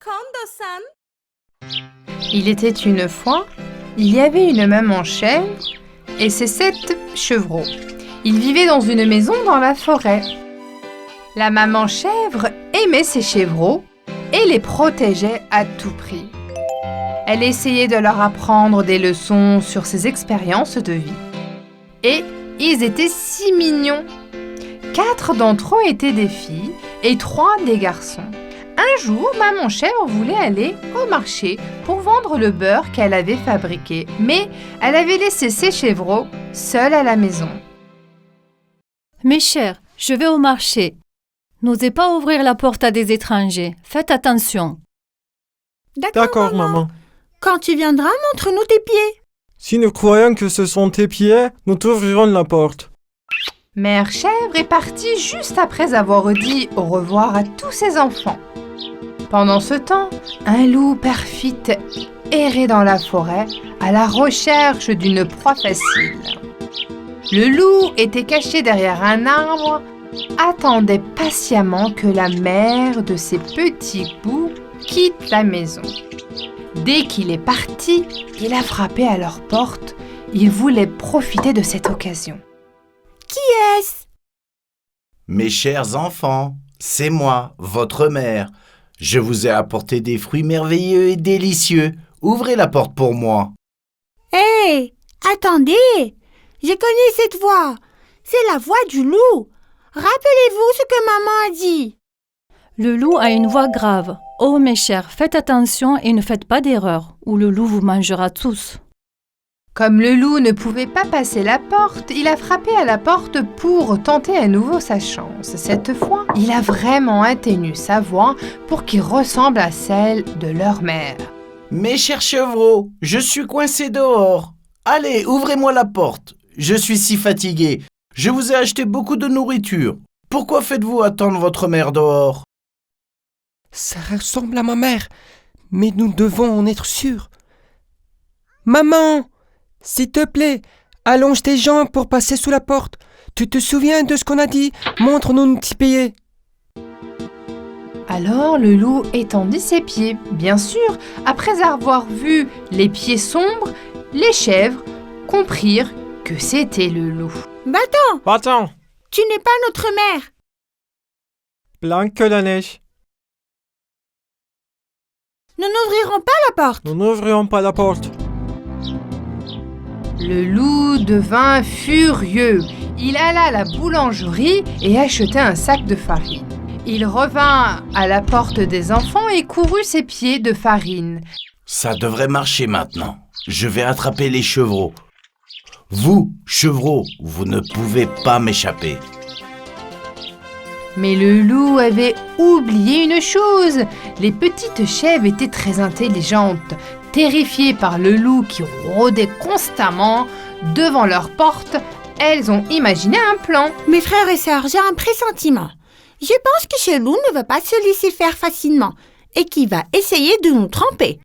Kondo-san. Il était une fois, il y avait une maman chèvre et ses 7 chevreaux. Ils vivaient dans une maison dans la forêt. La maman chèvre aimait ses chevreaux et les protégeait à tout prix. Elle essayait de leur apprendre des leçons sur ses expériences de vie. Et ils étaient si mignons. 4 d'entre eux étaient des filles et 3 des garçons. Un jour, maman chèvre voulait aller au marché pour vendre le beurre qu'elle avait fabriqué, mais elle avait laissé ses chevreaux seuls à la maison. Mes chers, je vais au marché. N'osez pas ouvrir la porte à des étrangers. Faites attention. D'accord, maman. Quand tu viendras, montre-nous tes pieds. Si nous croyons que ce sont tes pieds, nous t'ouvrirons la porte. Mère chèvre est partie juste après avoir dit au revoir à tous ses enfants. Pendant ce temps, un loup perfide errait dans la forêt à la recherche d'une proie facile. Le loup était caché derrière un arbre, attendait patiemment que la mère de ses petits bouts quitte la maison. Dès qu'il est parti, il a frappé à leur porte. Il voulait profiter de cette occasion. Qui est-ce? Mes chers enfants, c'est moi, votre mère. Je vous ai apporté des fruits merveilleux et délicieux. Ouvrez la porte pour moi. Hé, attendez. Je connais cette voix. C'est la voix du loup. Rappelez-vous ce que maman a dit. Le loup a une voix grave. Oh mes chers, faites attention et ne faites pas d'erreur, ou le loup vous mangera tous. Comme le loup ne pouvait pas passer la porte, il a frappé à la porte pour tenter à nouveau sa chance. Cette fois, il a vraiment atténué sa voix pour qu'il ressemble à celle de leur mère. Mes chers chevreaux, je suis coincé dehors. Allez, ouvrez-moi la porte. Je suis si fatigué. Je vous ai acheté beaucoup de nourriture. Pourquoi faites-vous attendre votre mère dehors? Ça ressemble à ma mère, mais nous devons en être sûrs. Maman, s'il te plaît, allonge tes jambes pour passer sous la porte. Tu te souviens de ce qu'on a dit? Montre-nous nos petits pieds. Alors le loup étendit ses pieds. Bien sûr, après avoir vu les pieds sombres, les chèvres comprirent que c'était le loup. Bâton, Va-t'en, tu n'es pas notre mère. blanc que la neige. Nous n'ouvrirons pas la porte. Nous n'ouvrirons pas la porte. Le loup devint furieux. Il alla à la boulangerie et acheta un sac de farine. Il revint à la porte des enfants et courut ses pieds de farine. Ça devrait marcher maintenant. Je vais attraper les chevreaux. Vous, chevreaux, vous ne pouvez pas m'échapper. Mais le loup avait oublié une chose. Les petites chèvres étaient très intelligentes. Terrifiées par le loup qui rôdait constamment devant leur porte, elles ont imaginé un plan. Mes frères et sœurs, j'ai un pressentiment. Je pense que ce loup ne va pas se laisser faire facilement et qu'il va essayer de nous tromper.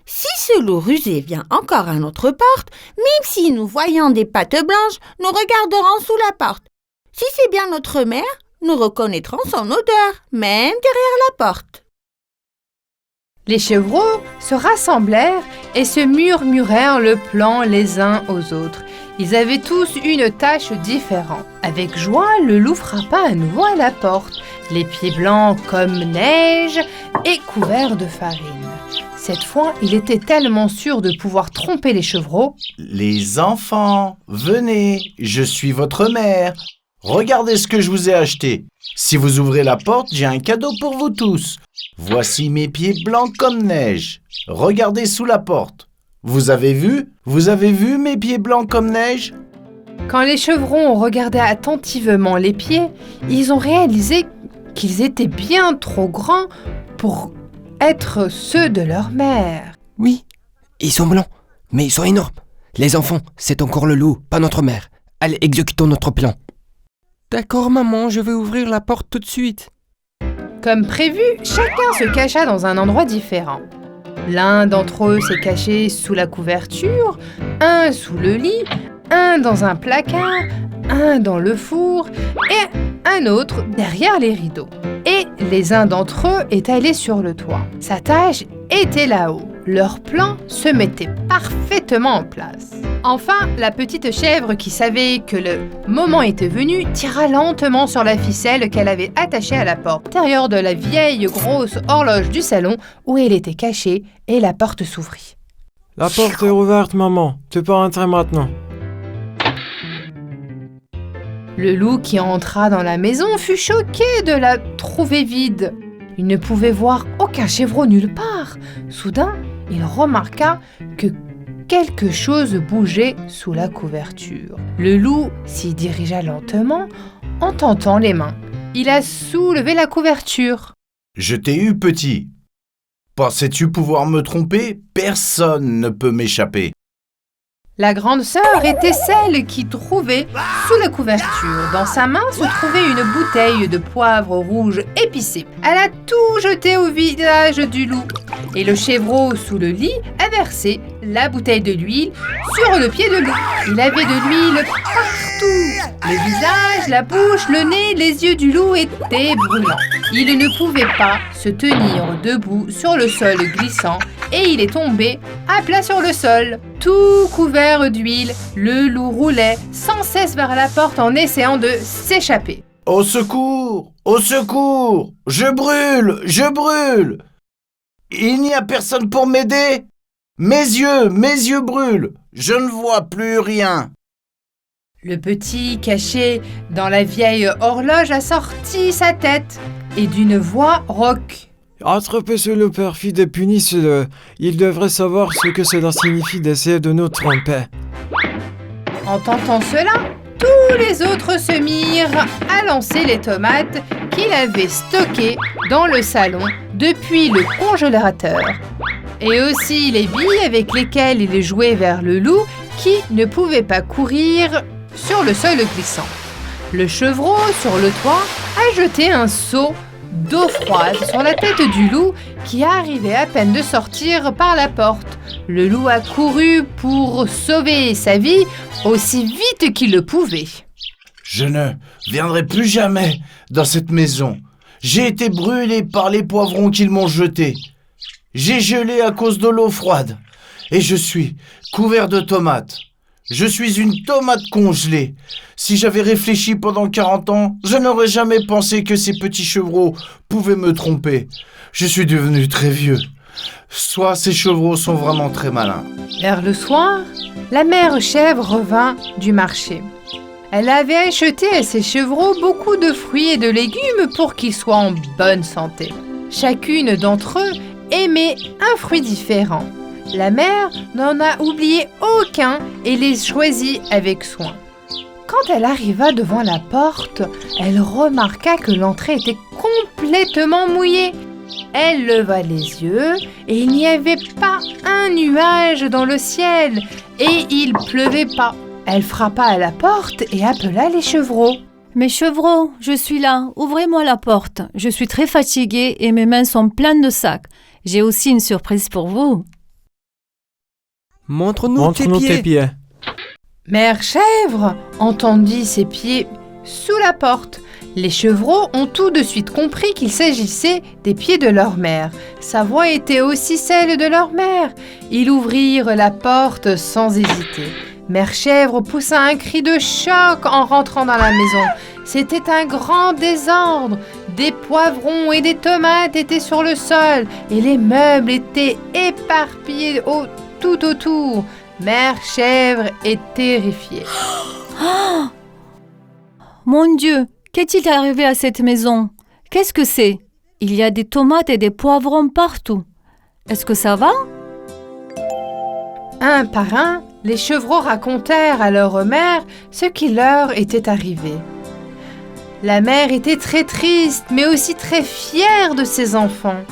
Si ce loup rusé vient encore à notre porte, même si nous voyons des pattes blanches, nous regarderons sous la porte. Si c'est bien notre mère, nous reconnaîtrons son odeur, même derrière la porte. Les chevreaux se rassemblèrent et se murmurèrent le plan les uns aux autres. Ils avaient tous une tâche différente. Avec joie, le loup frappa à nouveau à la porte, les pieds blancs comme neige et couverts de farine. Cette fois, il était tellement sûr de pouvoir tromper les chevreaux. Les enfants, venez, je suis votre mère. Regardez ce que je vous ai acheté. Si vous ouvrez la porte, j'ai un cadeau pour vous tous. Voici mes pieds blancs comme neige. Regardez sous la porte. Vous avez vu? Vous avez vu mes pieds blancs comme neige? Quand les chevrons ont regardé attentivement les pieds, ils ont réalisé qu'ils étaient bien trop grands pour être ceux de leur mère. Oui, ils sont blancs, mais ils sont énormes. Les enfants, c'est encore le loup, pas notre mère. Allez, exécutons notre plan. D'accord, maman, je vais ouvrir la porte tout de suite. Comme prévu, chacun se cacha dans un endroit différent. L'un d'entre eux s'est caché sous la couverture, un sous le lit, un dans un placard, un dans le four et un autre derrière les rideaux. Et les uns d'entre eux étalaient sur le toit. Sa tâche était là-haut. Leur plan se mettait parfaitement en place. Enfin, la petite chèvre qui savait que le moment était venu tira lentement sur la ficelle qu'elle avait attachée à la porte intérieure de la vieille grosse horloge du salon où elle était cachée et la porte s'ouvrit. La porte est ouverte, maman. Tu peux entrer maintenant. Le loup qui entra dans la maison fut choqué de la trouver vide. Il ne pouvait voir aucun chevreau nulle part. Soudain, il remarqua que quelque chose bougeait sous la couverture. Le loup s'y dirigea lentement en tentant les mains. Il a soulevé la couverture. Je t'ai eu, petit. Pensais-tu pouvoir me tromper? Personne ne peut m'échapper. La grande sœur était celle qui trouvait sous la couverture. Dans sa main se trouvait une bouteille de poivre rouge épicé. Elle a tout jeté au visage du loup. Et le chevreau sous le lit a versé la bouteille de l'huile sur le pied de loup. Il avait de l'huile partout. Le visage, la bouche, le nez, les yeux du loup étaient brûlants. Il ne pouvait pas se tenir debout sur le sol glissant et il est tombé à plat sur le sol. Tout couvert d'huile, le loup roulait sans cesse vers la porte en essayant de s'échapper. Au secours! Au secours! Je brûle! Je brûle! Il n'y a personne pour m'aider? Mes yeux brûlent! Je ne vois plus rien! Le petit, caché dans la vieille horloge, a sorti sa tête et d'une voix rauque. Attrapez ce loup perfide et punissez-le. Il devrait savoir ce que cela signifie d'essayer de nous tromper. En tentant cela, tous les autres se mirent à lancer les tomates qu'il avait stockées dans le salon depuis le congélateur. Et aussi les billes avec lesquelles il jouait vers le loup qui ne pouvait pas courir sur le sol glissant. Le chevreau, sur le toit, a jeté un seau d'eau froide sur la tête du loup qui arrivait à peine de sortir par la porte. Le loup a couru pour sauver sa vie aussi vite qu'il le pouvait. Je ne viendrai plus jamais dans cette maison. J'ai été brûlé par les poivrons qu'ils m'ont jetés. J'ai gelé à cause de l'eau froide et je suis couvert de tomates. Je suis une tomate congelée. Si j'avais réfléchi pendant 40 ans, je n'aurais jamais pensé que ces petits chevreaux pouvaient me tromper. Je suis devenu très vieux. Soit ces chevreaux sont vraiment très malins. Vers le soir, la mère chèvre revint du marché. Elle avait acheté à ses chevreaux beaucoup de fruits et de légumes pour qu'ils soient en bonne santé. Chacune d'entre eux aimait un fruit différent. La mère n'en a oublié aucun et les choisit avec soin. Quand elle arriva devant la porte, elle remarqua que l'entrée était complètement mouillée. Elle leva les yeux et il n'y avait pas un nuage dans le ciel et il pleuvait pas. Elle frappa à la porte et appela les chevreaux. Mes chevreaux, je suis là, ouvrez-moi la porte. Je suis très fatiguée et mes mains sont pleines de sacs. J'ai aussi une surprise pour vous. Montre-nous tes pieds. Mère chèvre entendit ses pieds sous la porte. Les chevreaux ont tout de suite compris qu'il s'agissait des pieds de leur mère. Sa voix était aussi celle de leur mère. Ils ouvrirent la porte sans hésiter. Mère chèvre poussa un cri de choc en rentrant dans la maison. C'était un grand désordre. Des poivrons et des tomates étaient sur le sol et les meubles étaient éparpillés tout autour. Mère chèvre est terrifiée. Oh mon Dieu, qu'est-il arrivé à cette maison? Qu'est-ce que c'est? Il y a des tomates et des poivrons partout. Est-ce que ça va? Un par un, les chevreaux racontèrent à leur mère ce qui leur était arrivé. La mère était très triste, mais aussi très fière de ses enfants.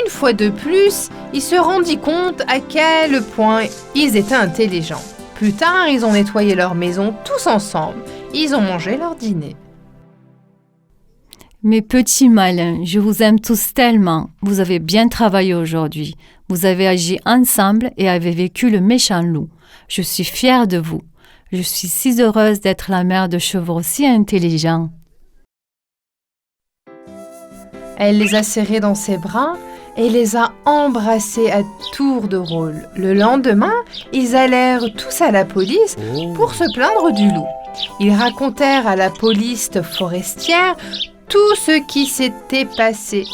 Une fois de plus, il se rendit compte à quel point ils étaient intelligents. Plus tard, ils ont nettoyé leur maison tous ensemble. Ils ont mangé leur dîner. Mes petits malins, je vous aime tous tellement. Vous avez bien travaillé aujourd'hui. Vous avez agi ensemble et avez vécu le méchant loup. Je suis fière de vous. Je suis si heureuse d'être la mère de chevreaux si intelligents. Elle les a serrés dans ses bras et les a embrassés à tour de rôle. Le lendemain, ils allèrent tous à la police pour se plaindre du loup. Ils racontèrent à la police forestière tout ce qui s'était passé.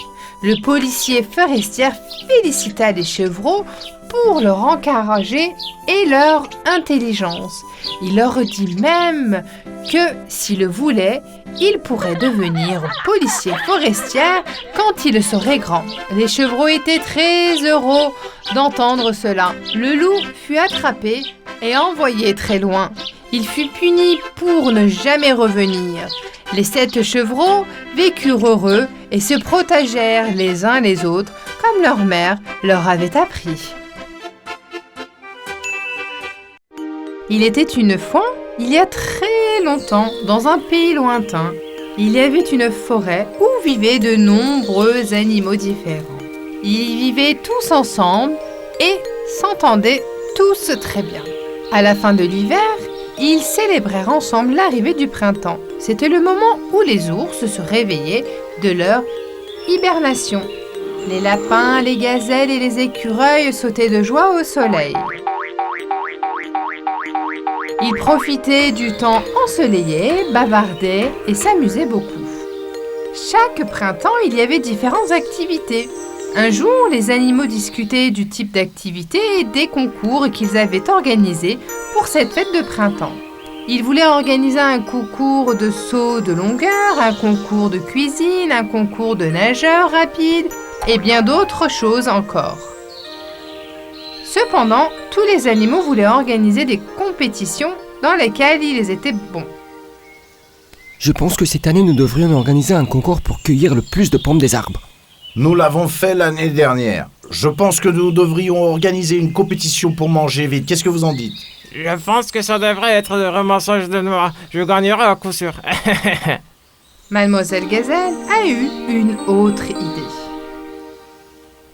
Le policier forestier félicita les chevreaux pour leur encourager et leur intelligence. Il leur dit même que, s'ils le voulaient, ils pourraient devenir policiers forestiers quand ils seraient grands. Les chevreaux étaient très heureux d'entendre cela. Le loup fut attrapé et envoyé très loin. Il fut puni pour ne jamais revenir. Les 7 chevreaux vécurent heureux et se protégèrent les uns les autres comme leur mère leur avait appris. Il était une fois, il y a très longtemps, dans un pays lointain, il y avait une forêt où vivaient de nombreux animaux différents. Ils vivaient tous ensemble et s'entendaient tous très bien. À la fin de l'hiver, ils célébrèrent ensemble l'arrivée du printemps. C'était le moment où les ours se réveillaient de leur hibernation. Les lapins, les gazelles et les écureuils sautaient de joie au soleil. Ils profitaient du temps ensoleillé, bavardaient et s'amusaient beaucoup. Chaque printemps, il y avait différentes activités. Un jour, les animaux discutaient du type d'activité et des concours qu'ils avaient organisés pour cette fête de printemps. Ils voulaient organiser un concours de saut de longueur, un concours de cuisine, un concours de nageurs rapides et bien d'autres choses encore. Cependant, tous les animaux voulaient organiser des compétitions dans lesquelles ils étaient bons. Je pense que cette année, nous devrions organiser un concours pour cueillir le plus de pommes des arbres. Nous l'avons fait l'année dernière. Je pense que nous devrions organiser une compétition pour manger vite. Qu'est-ce que vous en dites? Je pense que ça devrait être le ramassage de noix. Je gagnerai à coup sûr. Mademoiselle Gazelle a eu une autre idée.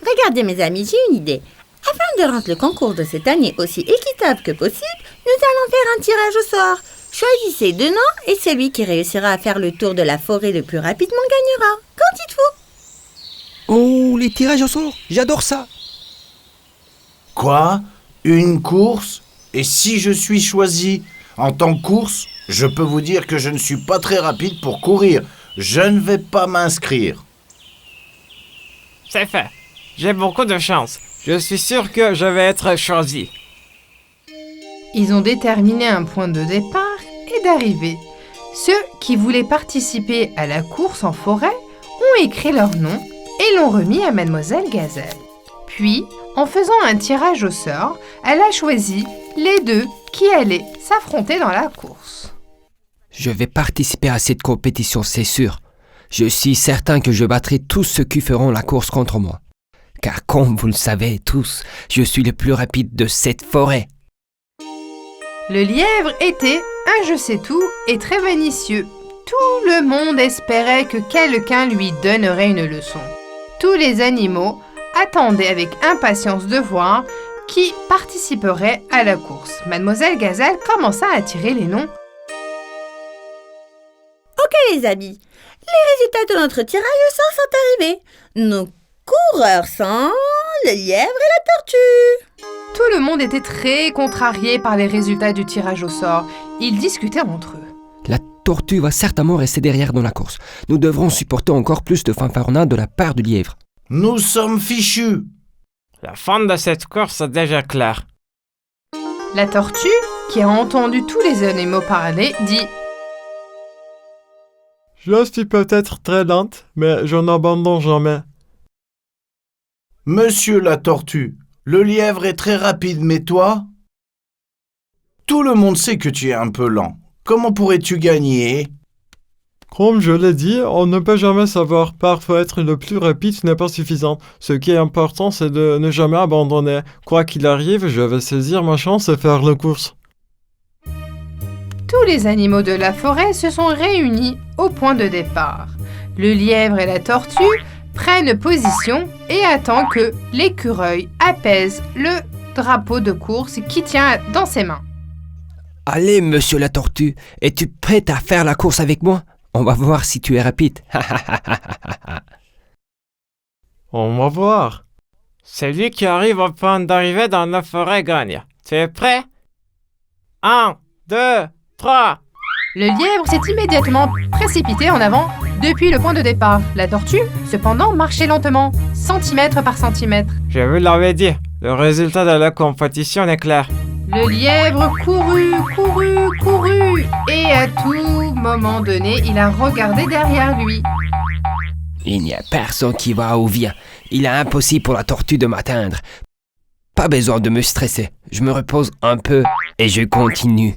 Regardez mes amis, j'ai une idée. Afin de rendre le concours de cette année aussi équitable que possible, nous allons faire un tirage au sort. Choisissez 2 noms et celui qui réussira à faire le tour de la forêt le plus rapidement gagnera. Qu'en dites-vous? Oh, les tirages au sort, j'adore ça. Quoi? Une course? Et si je suis choisi en tant que course, je peux vous dire que je ne suis pas très rapide pour courir. Je ne vais pas m'inscrire. C'est fait. J'ai beaucoup de chance. Je suis sûr que je vais être choisi. Ils ont déterminé un point de départ et d'arrivée. Ceux qui voulaient participer à la course en forêt ont écrit leur nom et l'ont remis à Mademoiselle Gazelle. Puis, en faisant un tirage au sort, elle a choisi les 2 qui allaient s'affronter dans la course. Je vais participer à cette compétition, c'est sûr. Je suis certain que je battrai tous ceux qui feront la course contre moi. Car comme vous le savez tous, je suis le plus rapide de cette forêt. Le lièvre était un je-sais-tout et très pernicieux. Tout le monde espérait que quelqu'un lui donnerait une leçon. Tous les animaux attendaient avec impatience de voir qui participerait à la course. Mademoiselle Gazelle commença à tirer les noms. Ok les amis, les résultats de notre tirage au sort sont arrivés. Nos coureurs sont le lièvre et la tortue. Tout le monde était très contrarié par les résultats du tirage au sort. Ils discutaient entre eux. La tortue va certainement rester derrière dans la course. Nous devrons supporter encore plus de fanfaronnade de la part du lièvre. Nous sommes fichus. La fin de cette course est déjà claire. La tortue, qui a entendu tous les animaux parler, dit « Je suis peut-être très lente, mais je n'abandonne jamais. Monsieur la tortue, le lièvre est très rapide, mais toi? Tout le monde sait que tu es un peu lent. Comment pourrais-tu gagner? Comme je l'ai dit, on ne peut jamais savoir. Parfois être le plus rapide n'est pas suffisant. Ce qui est important, c'est de ne jamais abandonner. Quoi qu'il arrive, je vais saisir ma chance et faire la course. » Tous les animaux de la forêt se sont réunis au point de départ. Le lièvre et la tortue prennent position et attendent que l'écureuil apaise le drapeau de course qu'il tient dans ses mains. Allez, monsieur la tortue, es-tu prête à faire la course avec moi? On va voir si tu es rapide. On va voir. Celui qui arrive au point d'arrivée dans la forêt gagne. Tu es prêt? 1, 2, 3. Le lièvre s'est immédiatement précipité en avant depuis le point de départ. La tortue, cependant, marchait lentement, centimètre par centimètre. Je vous l'avais dit, le résultat de la compétition est clair. Le lièvre courut, et à tout moment donné, il a regardé derrière lui. Il n'y a personne qui va ou vient. Il est impossible pour la tortue de m'atteindre. Pas besoin de me stresser. Je me repose un peu et je continue.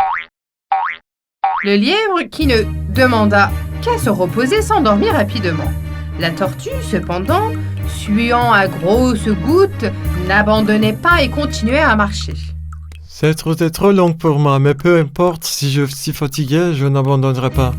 Le lièvre, qui ne demanda qu'à se reposer, s'endormit rapidement. La tortue, cependant, suant à grosses gouttes, n'abandonnait pas et continuait à marcher. Cette route est trop longue pour moi, mais peu importe, si je suis fatigué, je n'abandonnerai pas.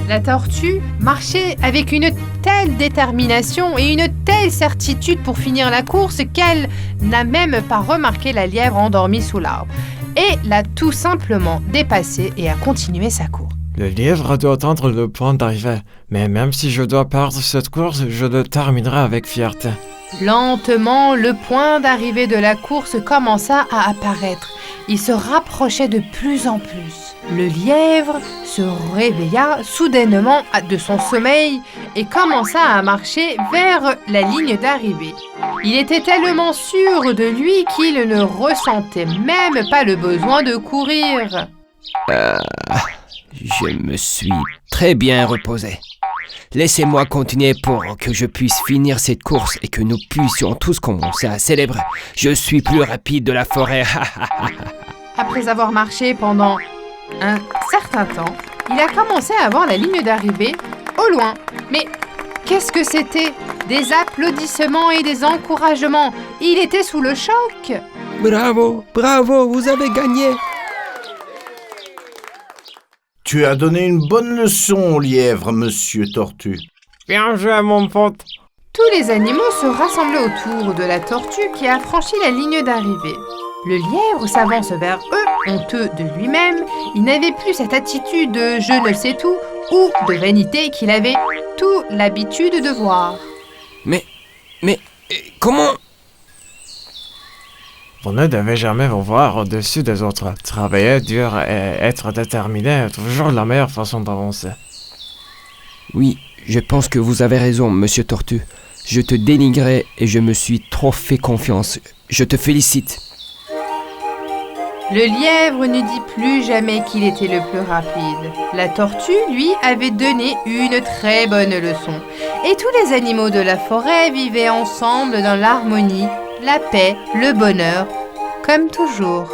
La tortue marchait avec une telle détermination et une telle certitude pour finir la course qu'elle n'a même pas remarqué la lièvre endormie sous l'arbre et l'a tout simplement dépassée et a continué sa course. Le lièvre doit atteindre le point d'arrivée, mais même si je dois perdre cette course, je le terminerai avec fierté. Lentement, le point d'arrivée de la course commença à apparaître. Il se rapprochait de plus en plus. Le lièvre se réveilla soudainement de son sommeil et commença à marcher vers la ligne d'arrivée. Il était tellement sûr de lui qu'il ne ressentait même pas le besoin de courir. Je me suis très bien reposé. Laissez-moi continuer pour que je puisse finir cette course et que nous puissions tous commencer à célébrer. Je suis plus rapide de la forêt. Après avoir marché pendant un certain temps, il a commencé à voir la ligne d'arrivée au loin. Mais qu'est-ce que c'était? Des applaudissements et des encouragements. Il était sous le choc. Bravo, bravo, vous avez gagné. Tu as donné une bonne leçon au lièvre, monsieur Tortue. Bien joué, mon pote. Tous les animaux se rassemblaient autour de la tortue qui a franchi la ligne d'arrivée. Le lièvre s'avance vers eux, honteux de lui-même. Il n'avait plus cette attitude de « je ne sais tout » ou de vanité qu'il avait tout l'habitude de voir. Mais, comment? Vous ne devez jamais vous voir au-dessus des autres. Travailler dur et être déterminé est toujours la meilleure façon d'avancer. Oui, je pense que vous avez raison, monsieur Tortue. Je te dénigrais et je me suis trop fait confiance. Je te félicite. Le lièvre ne dit plus jamais qu'il était le plus rapide. La tortue, lui, avait donné une très bonne leçon. Et tous les animaux de la forêt vivaient ensemble dans l'harmonie, la paix, le bonheur, comme toujours.